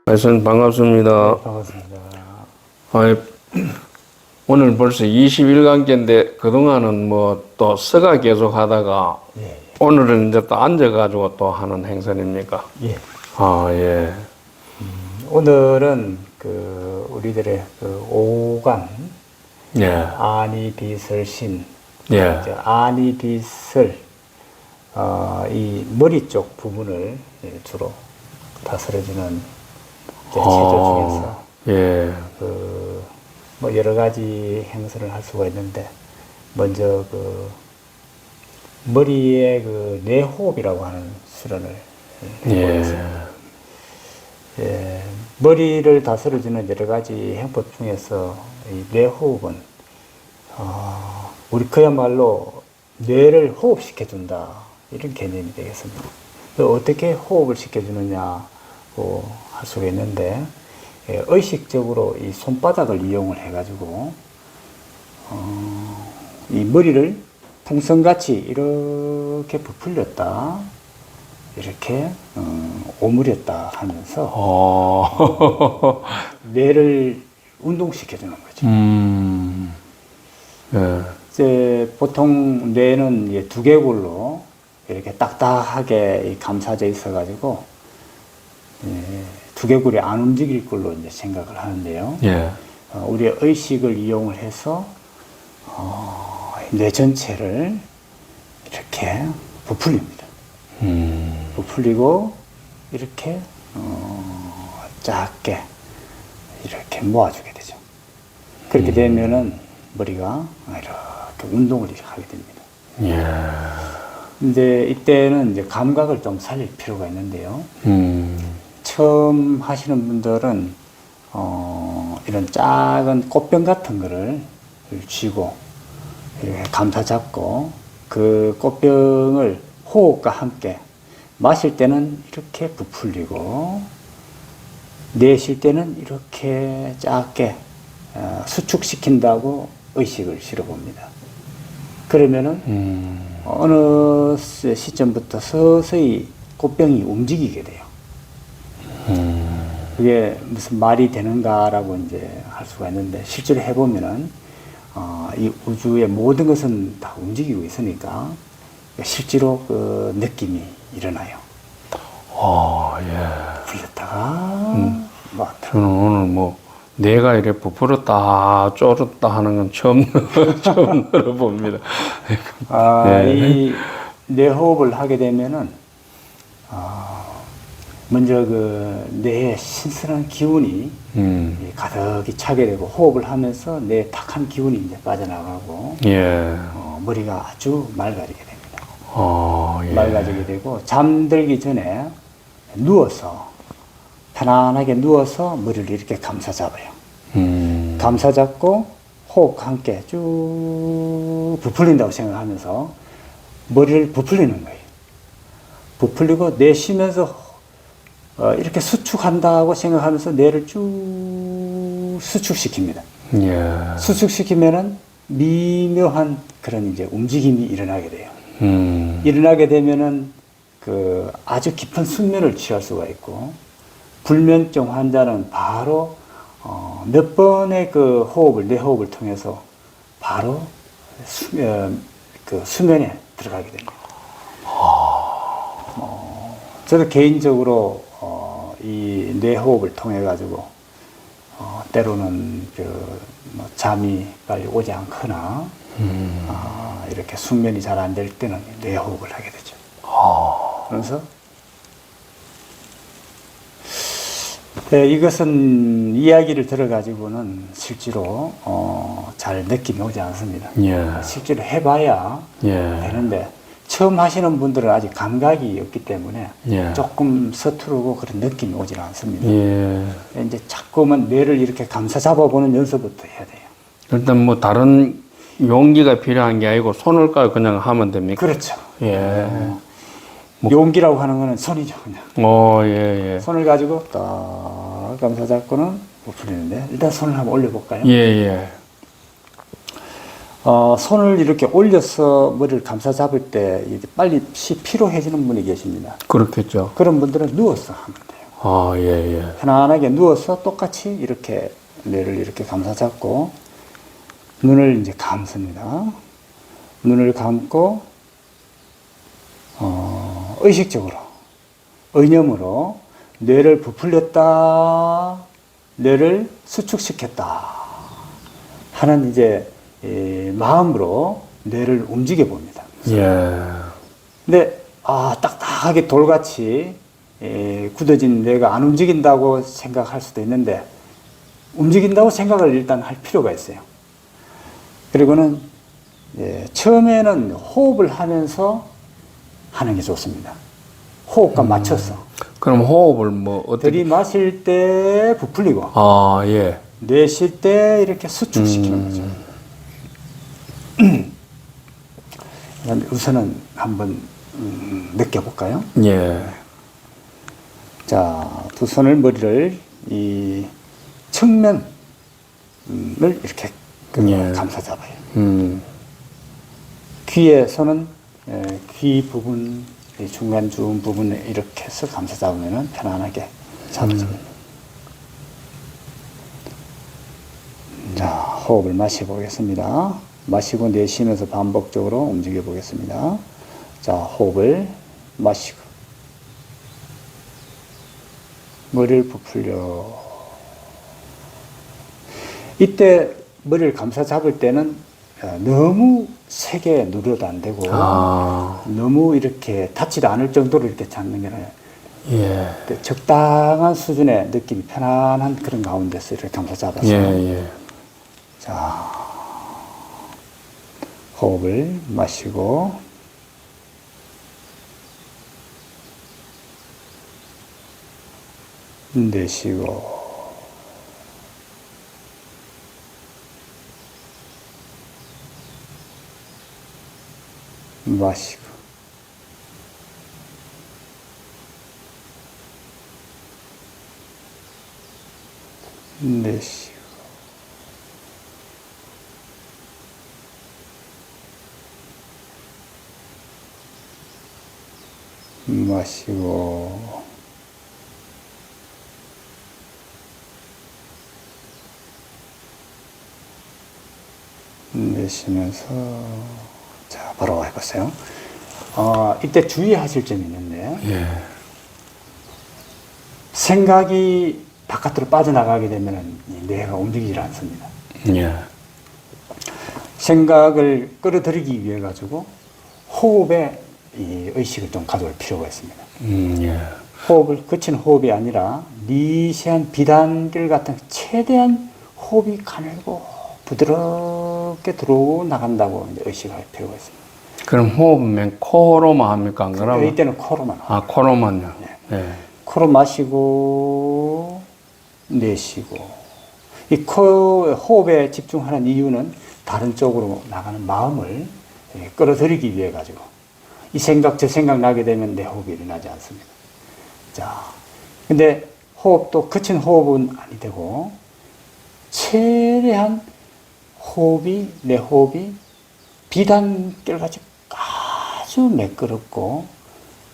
하여튼 반갑습니다. 반갑습니다. 아, 오늘 벌써 21강째인데 그동안은 뭐 또 서가 계속 하다가 예, 오늘은 이제 또 앉아가지고 또 하는 행사입니까? 예. 아, 예. 오늘은 우리들의 오감, 예. 아니비설신, 예. 아니비설, 이 머리 쪽 부분을 주로 다스려주는 체조 중에서 예. 뭐 여러 가지 행사를 할 수가 있는데, 먼저 머리에 뇌호흡이라고 하는 수련을 해보겠습니다. 예, 머리를 다스려주는 여러 가지 행법 중에서 이 뇌호흡은 우리 그야말로 뇌를 호흡시켜준다 이런 개념이 되겠습니다. 어떻게 호흡을 시켜주느냐고 할 수가 있는데, 의식적으로 이 손바닥을 이용을 해가지고 이 머리를 풍선같이 이렇게 부풀렸다, 이렇게 오므렸다 하면서 뇌를 운동시켜주는 거죠. 예. 이제 보통 뇌는 이제 두개골로 이렇게 딱딱하게 감싸져 있어가지고 두개골이 안 움직일 걸로 이제 생각을 하는데요. 예. 우리의 의식을 이용을 해서 뇌 전체를 이렇게 부풀립니다. 부풀리고 이렇게 작게 이렇게 모아주게 되죠. 그렇게 되면은 머리가 이렇게 운동을 하게 됩니다. 예. 근데 이때는 이제 감각을 좀 살릴 필요가 있는데요. 처음 하시는 분들은 이런 작은 꽃병 같은 거를 쥐고 이렇게 감싸 잡고, 그 꽃병을 호흡과 함께 마실 때는 이렇게 부풀리고 내쉴 때는 이렇게 작게 수축시킨다고 의식을 실어봅니다. 그러면은 어느 시점부터 서서히 꽃병이 움직이게 돼요. 그게 무슨 말이 되는가라고 이제 할 수가 있는데, 실제로 해보면은 이 우주의 모든 것은 다 움직이고 있으니까 실제로 그 느낌이 일어나요. 예. 풀렸다가 저는 오늘 뭐 내가 이렇게 부풀었다 쫄았다 하는 건 처음 들어봅니다. 예. 이 뇌호흡을 하게 되면은 먼저 뇌에 신선한 기운이 가득히 차게 되고, 호흡을 하면서 뇌에 탁한 기운이 이제 빠져나가고, 예. 머리가 아주 맑아지게 됩니다. 예. 맑아지게 되고, 잠들기 전에 누워서 편안하게 누워서 머리를 이렇게 감싸 잡아요. 감싸 잡고 호흡과 함께 쭉 부풀린다고 생각하면서 머리를 부풀리는 거예요. 부풀리고 내쉬면서 이렇게 수축한다고 생각하면서 뇌를 쭉 수축시킵니다. 예. 수축시키면은 미묘한 그런 이제 움직임이 일어나게 돼요. 일어나게 되면은 아주 깊은 숙면을 취할 수가 있고, 불면증 환자는 바로 몇 번의 뇌호흡을 통해서 바로 수면에 들어가게 됩니다. 저도 개인적으로 이 뇌호흡을 통해 가지고 때로는 잠이 빨리 오지 않거나 이렇게 숙면이 잘 안 될 때는 뇌호흡을 하게 되죠. 그래서 이것은 이야기를 들어가지고는 실제로 잘 느낌이 오지 않습니다. 예. 실제로 해봐야 되는데, 처음 하시는 분들은 아직 감각이 없기 때문에 조금 서투르고 그런 느낌이 오지 않습니다. 이제 자꾸만 뇌를 이렇게 감싸 잡아보는 연습부터 해야 돼요. 일단 뭐 다른 용기가 필요한 게 아니고 손을 까고 그냥 하면 됩니까? 그렇죠. 예. 용기라고 하는 거는 손이죠, 그냥. 예. 손을 가지고 딱 감싸 잡고는 못 풀리는데, 일단 손을 한번 올려볼까요? 예. 손을 이렇게 올려서 머리를 감싸 잡을 때 빨리 피로해지는 분이 계십니다. 그렇겠죠. 그런 분들은 누워서 하면 돼요. 아, 예, 예. 편안하게 누워서 똑같이 이렇게 뇌를 이렇게 감싸 잡고 눈을 이제 감습니다. 눈을 감고 의식적으로 의념으로 뇌를 부풀렸다, 뇌를 수축시켰다 하는 이제 마음으로 뇌를 움직여 봅니다. 예. 근데 딱딱하게 돌같이 굳어진 뇌가 안 움직인다고 생각할 수도 있는데 움직인다고 생각을 일단 할 필요가 있어요. 그리고는 처음에는 호흡을 하면서 하는 게 좋습니다. 호흡과 맞춰서. 그럼 호흡을 뭐 어떻게? 들이마실 때 부풀리고 아, 예. 내쉴 때 이렇게 수축시키는 거죠. 우선은 한번 느껴볼까요? 예. 자, 두 손을 머리를 이 측면을 이렇게 예. 감싸 잡아요. 귀에 손은 귀 부분, 중간 중 부분에 이렇게 해서 감싸 잡으면 편안하게 잡아집니다. 자, 호흡을 마셔보겠습니다. 마시고 내쉬면서 반복적으로 움직여 보겠습니다. 자, 호흡을 마시고 머리를 부풀려. 이때 머리를 감싸 잡을 때는 너무 세게 누려도 안 되고 너무 이렇게 닿지도 않을 정도로 이렇게 잡는 게 아니라 적당한 수준의 느낌이 편안한 그런 가운데서 이렇게 감싸 잡아서 자, 호흡을 마시고 내쉬고 마시고 내쉬고 마시고 내쉬면서 자, 바로 해보세요. 이때 주의하실 점이 있는데 생각이 바깥으로 빠져나가게 되면 뇌가 움직이질 않습니다. 생각을 끌어들이기 위해 가지고 호흡에 이 의식을 좀 가져올 필요가 있습니다. 호흡을 거친 호흡이 아니라 미세한 비단결 같은 최대한 호흡이 가늘고 부드럽게 들어오고 나간다고 이제 의식할 필요가 있습니다. 그럼 호흡은 코로만 합니까? 안 그러면? 이때는 코로만. 코로만요. 코로 마시고 내쉬고. 이 호흡에 집중하는 이유는 다른 쪽으로 나가는 마음을 끌어들이기 위해 가지고 이 생각 저 생각 나게 되면 내 호흡이 일어나지 않습니다. 자, 근데 호흡도 거친 호흡은 아니 되고 최대한 내 호흡이 비단결같이 아주 매끄럽고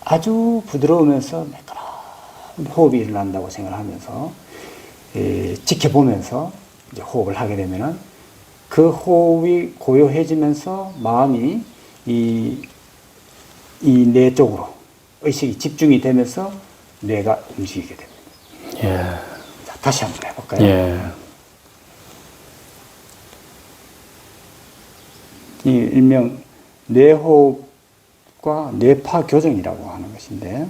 아주 부드러우면서 매끄러운 호흡이 일어난다고 생각하면서 지켜보면서 이제 호흡을 하게 되면은 그 호흡이 고요해지면서 마음이 이 뇌 쪽으로 의식이 집중이 되면서 뇌가 움직이게 됩니다. 자, 다시 한번 해볼까요? 이 일명 뇌호흡과 뇌파 교정이라고 하는 것인데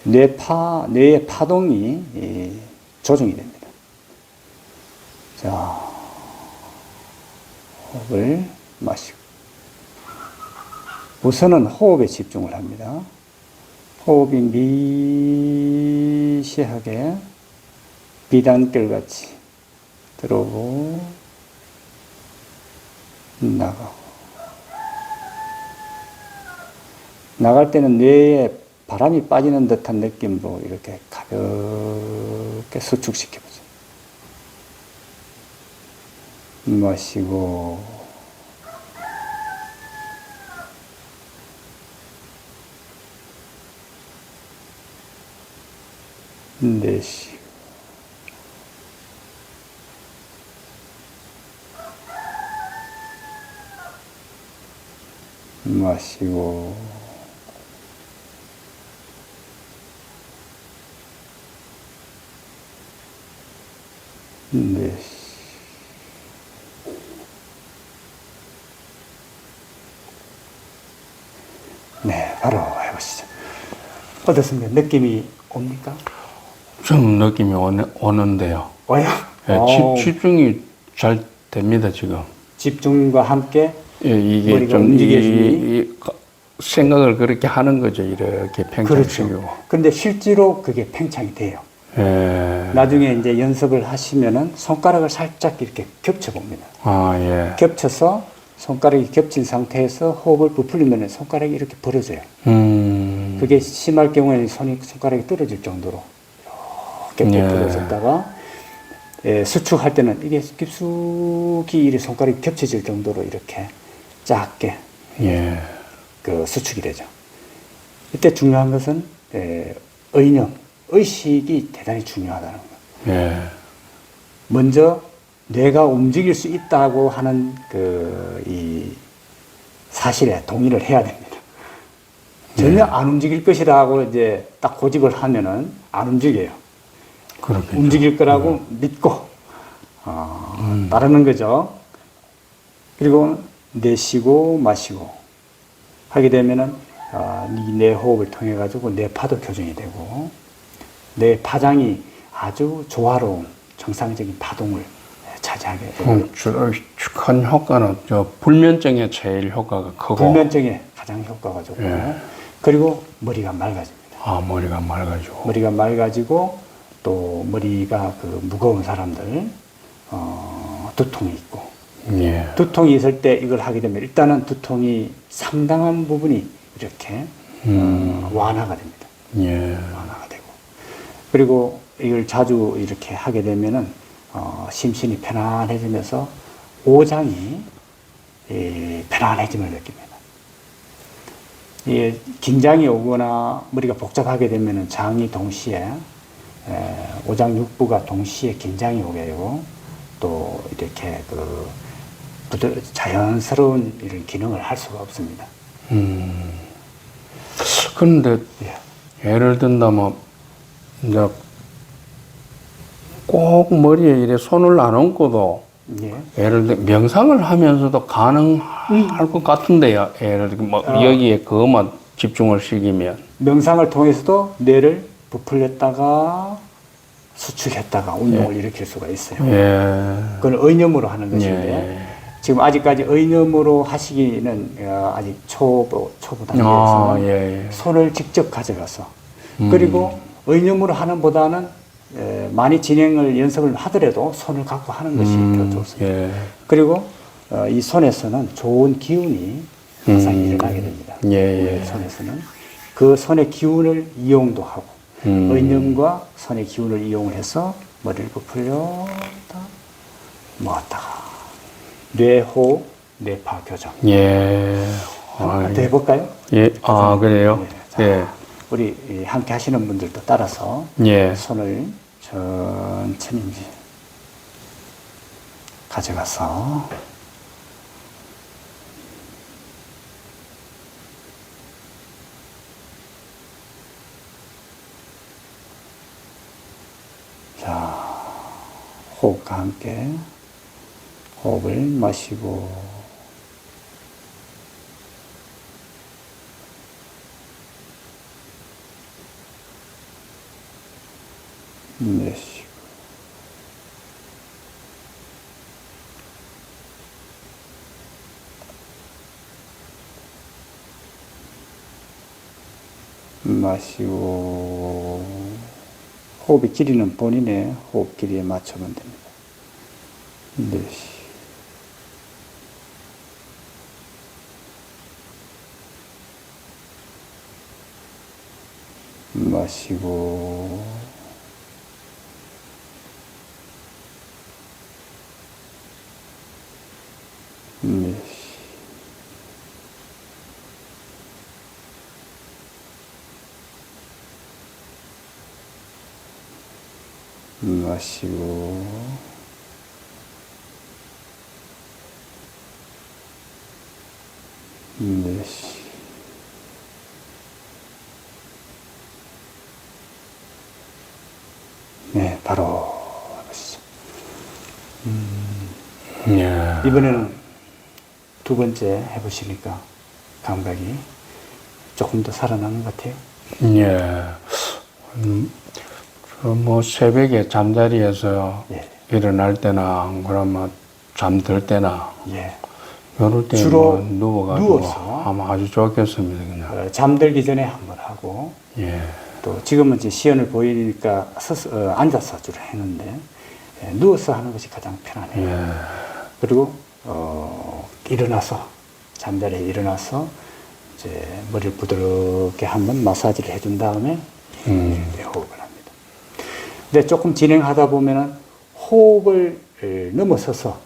뇌의 파동이 조정이 됩니다. 자, 호흡을 마시고 우선은 호흡에 집중을 합니다. 호흡이 미시하게 비단결같이 들어오고 나가고 나갈 때는 뇌에 바람이 빠지는 듯한 느낌으로 이렇게 가볍게 수축시켜보죠. 마시고 내쉬고 마시고 내쉬고 네, 바로 해보시죠. 어떻습니까? 느낌이 옵니까? 좀 느낌이 오는데요. 와요? 예, 집중이 잘 됩니다, 지금. 집중과 함께 예, 이게 머리가 좀 움직여지니 생각을 그렇게 하는 거죠. 이렇게 팽창시키고. 그렇죠. 근데 실제로 그게 팽창이 돼요. 예. 나중에 이제 연습을 하시면은 손가락을 살짝 이렇게 겹쳐 봅니다. 아, 예. 겹쳐서 손가락이 겹친 상태에서 호흡을 부풀리면 손가락이 이렇게 벌어져요. 그게 심할 경우에는 손가락이 떨어질 정도로 이렇게 예. 부풀어졌다가 수축할 때는 이게 깊숙이 이렇게 손가락이 겹쳐질 정도로 이렇게 작게 예. 그 수축이 되죠. 이때 중요한 것은 의념, 의식이 대단히 중요하다는 거예요. 예. 먼저 뇌가 움직일 수 있다고 하는 이 사실에 동의를 해야 됩니다. 전혀 안 움직일 것이라고 이제 딱 고집을 하면은 안 움직여요. 그렇겠죠. 움직일 거라고 믿고 따르는 거죠. 그리고 내쉬고 마시고 하게 되면은 내 호흡을 통해 가지고 뇌파도 교정이 되고 뇌 파장이 아주 조화로운 정상적인 파동을 차지하게 되고 큰 효과는 불면증에 제일 효과가 크고 불면증에 가장 효과가 좋고 그리고 머리가 맑아집니다. 아, 머리가 맑아지고 머리가 맑아지고 또 머리가 무거운 사람들 두통이 있고 예. 두통이 있을 때 이걸 하게 되면 일단은 두통이 상당한 부분이 이렇게 완화가 됩니다. 예. 완화가 되고 그리고 이걸 자주 이렇게 하게 되면은 심신이 편안해지면서 오장이 편안해짐을 느낍니다. 긴장이 오거나 머리가 복잡하게 되면은 장이 동시에 오장 육부가 동시에 긴장이 오게 되고 또 이렇게 자연스러운 이런 기능을 할 수가 없습니다. 그런데 예를 든다면 이제 꼭 머리에 이래 손을 안 얹고도 예를 들어 명상을 하면서도 가능할 것 같은데요. 예를 들어 여기에 그것만 집중을 시키면 명상을 통해서도 뇌를 부풀렸다가 수축했다가 운동을 일으킬 수가 있어요. 그건 의념으로 하는 것인데 지금 아직까지 의념으로 하시기는 아직 초보 단계에서 손을 직접 가져가서 그리고 의념으로 하는 보다는 많이 연습을 하더라도 손을 갖고 하는 것이 더 좋습니다. 그리고 이 손에서는 좋은 기운이 항상 일어나게 됩니다. 손에서는 그 손의 기운을 이용도 하고 의념과 손의 기운을 이용을 해서 머리를 부풀렸다 모았다가 뇌호흡, 뇌파 교정. 한번 더 해볼까요? 그래요? 자, 우리 함께 하시는 분들도 따라서 손을 천천히 가져가서 자, 호흡과 함께 호흡을 마시고 내쉬고 마시고 호흡의 길이는 본인의 호흡 길이에 맞춰면 됩니다. 내쉬고 마시고 내쉬고 마시고 내쉬. 네, 바로 해보시죠. 예. 이번에는 두 번째 해보시니까 감각이 조금 더 살아나는 것 같아요. 예. 뭐 새벽에 잠자리에서 예. 일어날 때나 그러면 잠들 때나 예. 이럴 때 주로 뭐 누워가지고 누워서 하면 아주 좋겠습니다. 그냥. 잠들기 전에 한번 하고 예. 또 지금은 이제 시연을 보이니까 앉아서 주로 했는데 누워서 하는 것이 가장 편하네요. 예. 그리고 일어나서 잠자리에 일어나서 이제 머리를 부드럽게 한번 마사지를 해준 다음에 이제 호흡을 합니다. 근데 조금 진행하다 보면은 호흡을 넘어서서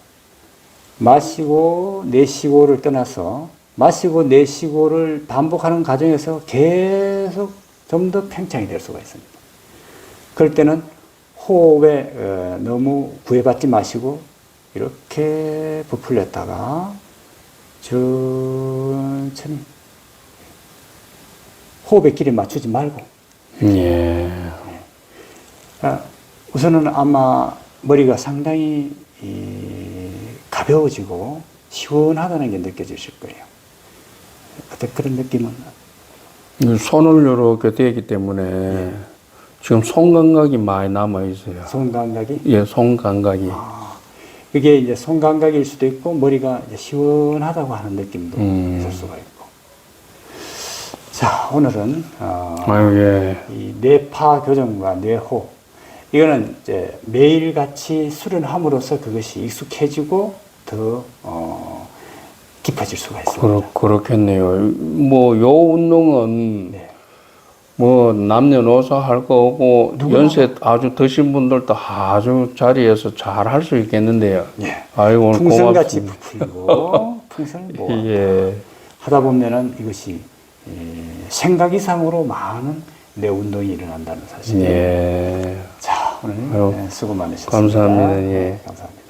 마시고 내쉬고를 떠나서 마시고 내쉬고를 반복하는 과정에서 계속 좀 더 팽창이 될 수가 있습니다. 그럴 때는 호흡에 너무 구애받지 마시고 이렇게 부풀렸다가 천천히 호흡의 길에 맞추지 말고 예. 우선은 아마 머리가 상당히 가벼워지고 시원하다는 게 느껴지실 거예요. 어떤 그런 느낌은? 손을 이렇게 대기 때문에 지금 손 감각이 많이 남아 있어요. 손 감각이? 예, 손 감각이. 그게 이제 손 감각일 수도 있고 머리가 이제 시원하다고 하는 느낌도 있을 수가 있고. 자, 오늘은 이 뇌파 교정과 뇌호 이거는 이제 매일같이 수련함으로써 그것이 익숙해지고 더 깊어질 수가 있습니다. 그렇겠네요. 뭐 요 운동은 뭐 남녀노소 할 거 없고 연세 아주 드신 분들도 아주 자리에서 잘 할 수 있겠는데요. 예. 아이고 오늘 풍선같이 고맙습니다. 부풀고 풍선을 모아 예. 하다 보면은 이것이 생각 이상으로 많은 뇌 운동이 일어난다는 사실. 예. 자, 오늘 아유, 수고 많으셨습니다. 감사합니다. 예. 감사합니다.